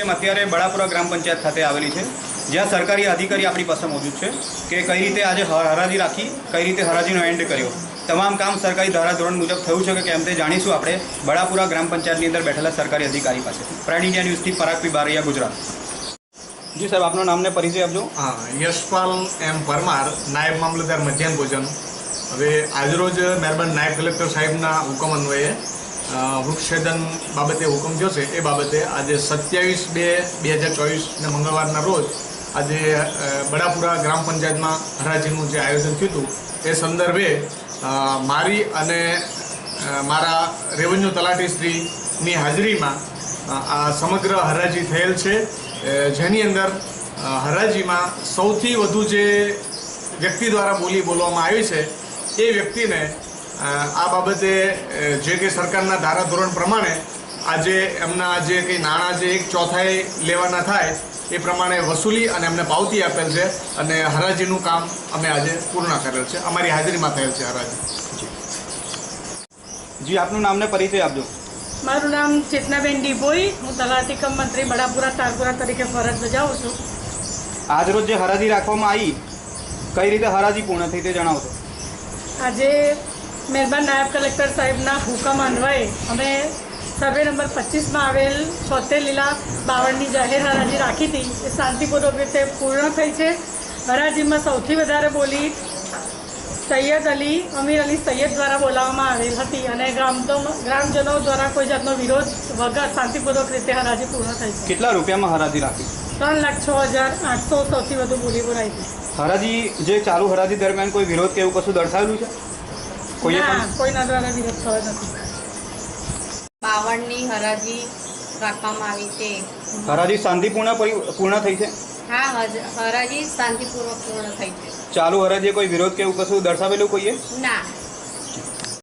અત્યારે બડાપુરા ગ્રામ પંચાયત ખાતે આવેલી છે, જ્યાં સરકારી અધિકારી આપણી પાસે મોજૂદ છે કે કઈ રીતે આજે હરાજી રાખી, કઈ રીતે હરાજીનો એન્ડ કર્યો, તમામ કામ સરકારી ધારાધોરણ મુજબ થયું છે કે કેમ તે જાણીશું આપણે બડાપુરા ગ્રામ પંચાયતની અંદર બેઠેલા સરકારી અધિકારી પાસેથી। પ્રાઇડ ઇન્ડિયા ન્યૂઝથી પરાગ પી બારૈયા, ગુજરાત। જી સાહેબ, આપનો નામને પરિચય આપજો। हाँ, यशपाल एम परमार, नायब मामलतदार मध्याह्न भोजन। हवे આજરોજ મહેરબાન નાયબ કલેક્ટર સાહેબના હુકમ અન્વયે વૃક્ષછેદન બાબતે હુકમ થયો છે। એ બાબતે આજે 27/2/2024 મંગળવારના રોજ આજે બડાપુરા ગ્રામ પંચાયતમાં હરાજીનું જે આયોજન થયું હતું એ સંદર્ભે મારી અને મારા રેવન્યુ તલાટીશ્રીની હાજરીમાં આ સમગ્ર હરાજી થયેલ છે, જેની અંદર હરાજીમાં સૌથી વધુ જે વ્યક્તિ દ્વારા બોલી બોલવામાં આવી છે એ વ્યક્તિને આ બાબતે જે કે સરકારના ધારાધોરણ પ્રમાણે આજે એમના જે કંઈ નાણાં જે 1/4 લેવાના થાય એ પ્રમાણે વસૂલી અને એમને પાવતી આપેલ છે અને હરાજીનું કામ અમે આજે પૂર્ણ કરેલ છે। અમારી હાજરીમાં થયેલ છે હરાજી। જી, આપનું નામને પરિચય આપજો। મારું નામ ચેતનાબેન ડીબોઈ, હું તલાટી કમ મંત્રી બડાપુરા તારપુરા તરીકે ફરજ બજાવું છું। આજરોજ જે હરાજી રાખવામાં આવી, કઈ રીતે હરાજી પૂર્ણ થઈ તે જણાવશો। આજે મહેરબાન નાયબ કલેક્ટર સાહેબના હુકમ અન્વયે અમે સર્વે નંબર 25માં આવેલ 76 લીલા 52ની જાહેર હરાજી રાખી હતી, એ શાંતિપૂર્વક રીતે પૂર્ણ થઈ છે। હરાજીમાં સૌથી વધારે બોલી સૈયદ અલી અમીર અલી સૈયદ દ્વારા બોલાવવામાં આવેલ હતી અને ગ્રામજનો દ્વારા કોઈ જાતનો વિરોધ વગર શાંતિપૂર્વક રીતે હરાજી પૂર્ણ થઈ છે। કેટલા રૂપિયામાં હરાજી રાખી? 3,06,800 સૌથી વધુ બોલી બોલાઈ હતી। હરાજી જે ચાલુ હરાજી દરમિયાન કોઈ વિરોધ કે એવું કશું દર્શાવેલું છે? કોઈના દ્વારા વિરોધ થયો નથી। 52ની હરાજી રાખવામાં આવી છે। હરાજી શાંતિપૂર્ણ પૂર્ણ થઈ છે? હા, હરાજી શાંતિપૂર્વક પૂર્ણ થઈ છે। ચાલુ હરાજીએ કોઈ વિરોધ કે એવું કશું દર્શાવેલું કોઈએ? ના।